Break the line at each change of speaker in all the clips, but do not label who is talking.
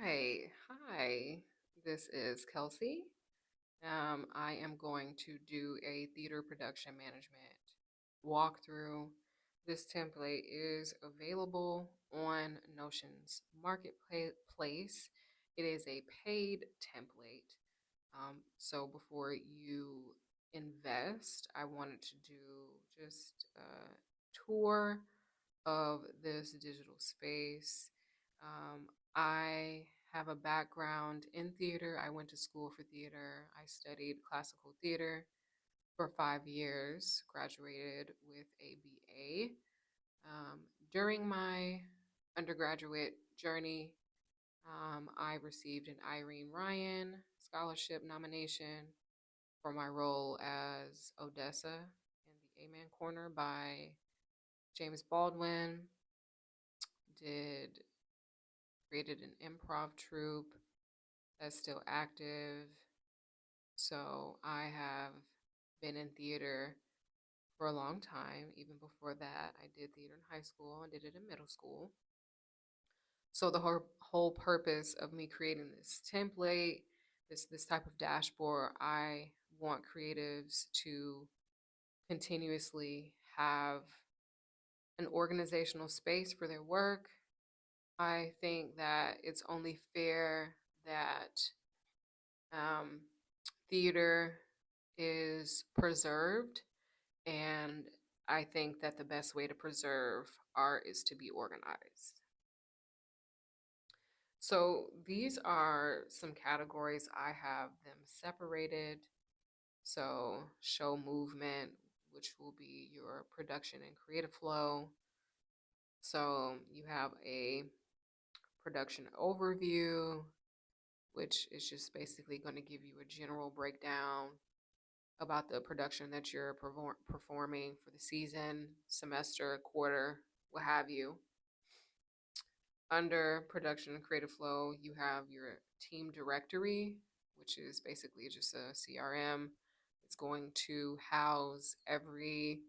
Hi. This is Kelsey. I am going to do a theater production management walkthrough. This template is available on Notion's marketplace. It is a paid template. So before you invest, I wanted to do just a tour of this digital space. I have a background in theater. I went to school for theater. I studied classical theater for 5 years, graduated with a BA. During my undergraduate journey, I received an Irene Ryan Scholarship nomination for my role as Odessa in the Amen Corner by James Baldwin. Did created an improv troupe that's still active. So I have been in theater for a long time. Even before that, I did theater in high school. I did it in middle school. So the whole purpose of me creating this template, this type of dashboard, I want creatives to continuously have an organizational space for their work. I think that it's only fair that theater is preserved, and I think that the best way to preserve art is to be organized. So these are some categories. I have them separated. So show movement, which will be your production and creative flow. So you have a production overview, which is just basically going to give you a general breakdown about the production that you're performing for the season, semester, quarter, what have you. Under production and creative flow, you have your team directory, which is basically just a CRM. It's going to house every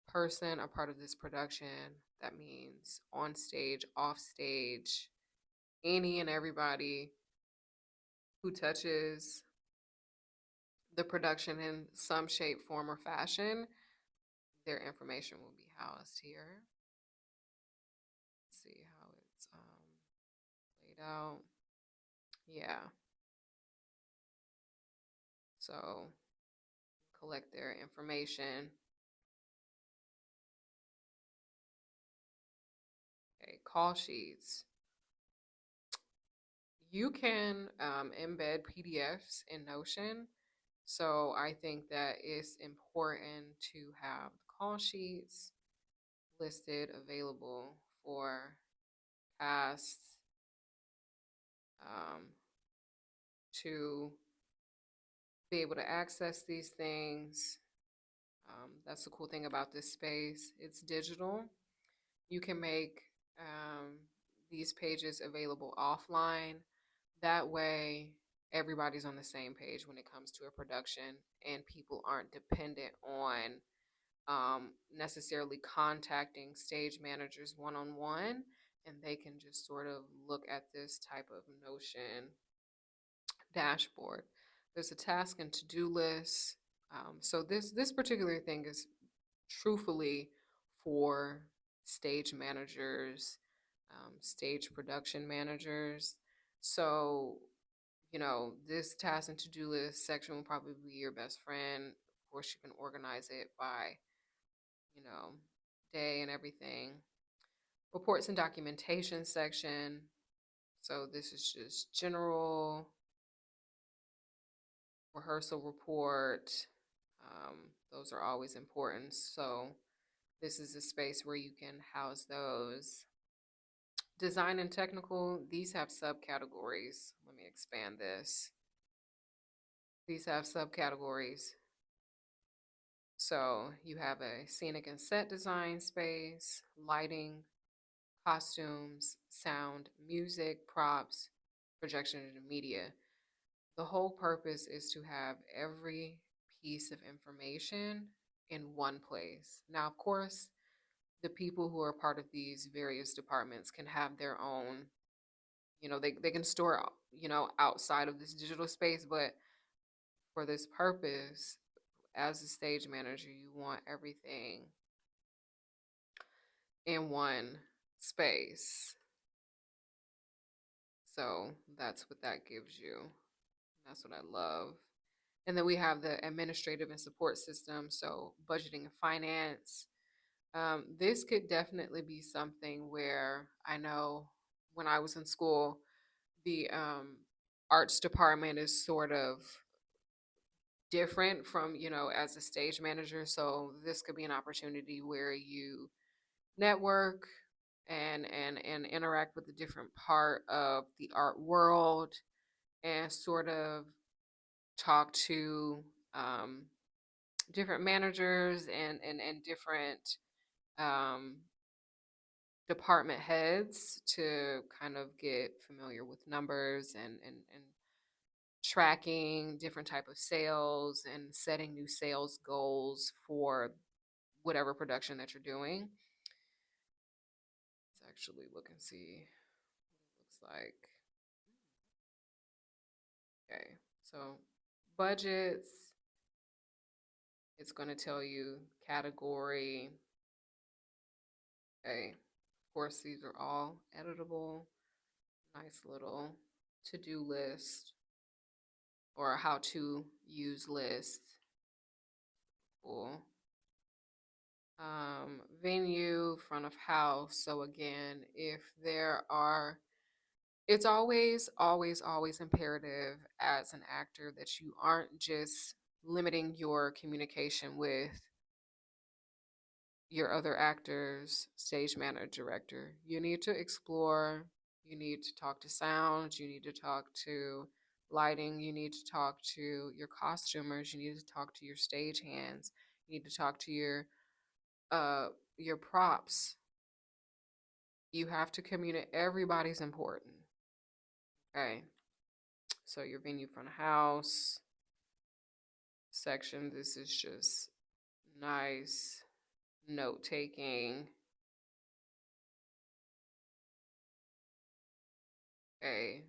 person a part of this production. That means on stage, off stage, any and everybody who touches the production in some shape, form, or fashion, their information will be housed here. Let's see how it's laid out. Yeah. So collect their information. Okay, call sheets. You can embed PDFs in Notion. So I think that it's important to have call sheets listed available for casts to be able to access these things. That's the cool thing about this space. It's digital. You can make these pages available offline. That way, everybody's on the same page when it comes to a production, and people aren't dependent on necessarily contacting stage managers one on one, and they can just sort of look at this type of Notion dashboard. There's a task and to-do list. So this particular thing is truthfully for stage managers, stage production managers. So, this task and to-do list section will probably be your best friend. Of course, you can organize it by, you know, day and everything. Reports and documentation section. So this is just general rehearsal report. Those are always important. So this is a space where you can house those. Design and technical, these have subcategories. Let me expand this. These have subcategories. So you have a scenic and set design space, lighting, costumes, sound, music, props, projection, and media. The whole purpose is to have every piece of information in one place. Now, of course, the people who are part of these various departments can have their own, they can store, outside of this digital space, but for this purpose, as a stage manager, you want everything in one space. So that's what that gives you. That's what I love. And then we have the administrative and support system, so budgeting and finance. This could definitely be something where I know when I was in school, the arts department is sort of different from, as a stage manager. So this could be an opportunity where you network and interact with a different part of the art world and sort of talk to different managers and different um, department heads to kind of get familiar with numbers and tracking different type of sales and setting new sales goals for whatever production that you're doing. Let's actually look and see what it looks like. Okay, so budgets, it's going to tell you category. Okay, of course, these are all editable. Nice little to-do list or how to use list. Cool. Venue, front of house. So again, if there are, it's always, always, always imperative as an actor that you aren't just limiting your communication with your other actors, stage manager, director. You need to explore, you need to talk to sound, you need to talk to lighting, you need to talk to your costumers, you need to talk to your stage hands, you need to talk to your props. You have to communicate. Everybody's important. Okay. So your venue front of house section, this is just nice note taking. Okay.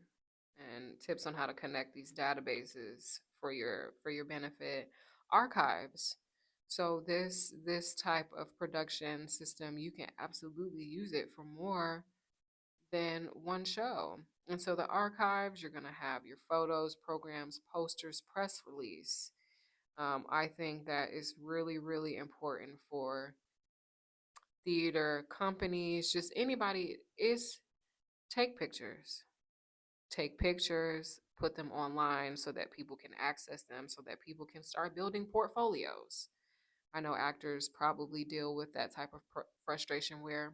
And tips on how to connect these databases for your benefit. Archives. So this type of production system, you can absolutely use it for more than one show. And so the archives, you're going to have your photos, programs, posters, press release. I think that is really, really important for theater companies, just anybody, is take pictures. Take pictures, put them online so that people can access them, so that people can start building portfolios. I know actors probably deal with that type of frustration where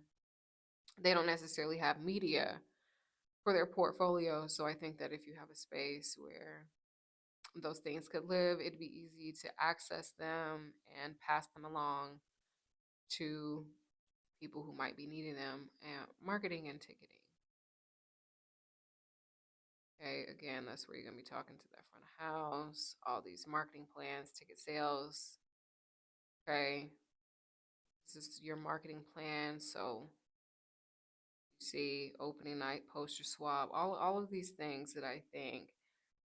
they don't necessarily have media for their portfolio. So I think that if you have a space where those things could live, it'd be easy to access them and pass them along to people who might be needing them, and marketing and ticketing. Okay, again, that's where you're gonna be talking to that front of house, all these marketing plans, ticket sales. Okay, this is your marketing plan. So you see opening night, poster swap, all of these things that I think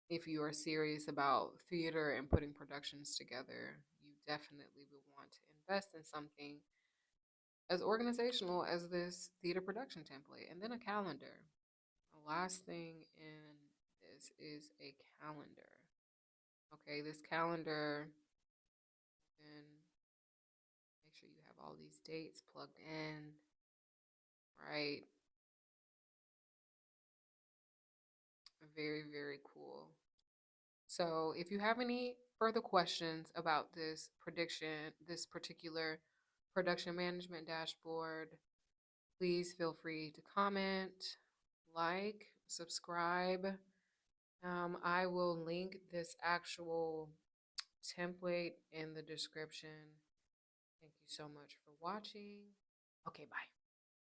if you are serious about theater and putting productions together, you definitely would want to invest in something as organizational as this theater production template. And then a calendar. The last thing in this is a calendar. Okay, this calendar, and make sure you have all these dates plugged in, right? Very, very cool. So if you have any further questions about this particular production management dashboard, please feel free to comment, like, subscribe. I will link this actual template in the description. Thank you so much for watching. Okay, bye.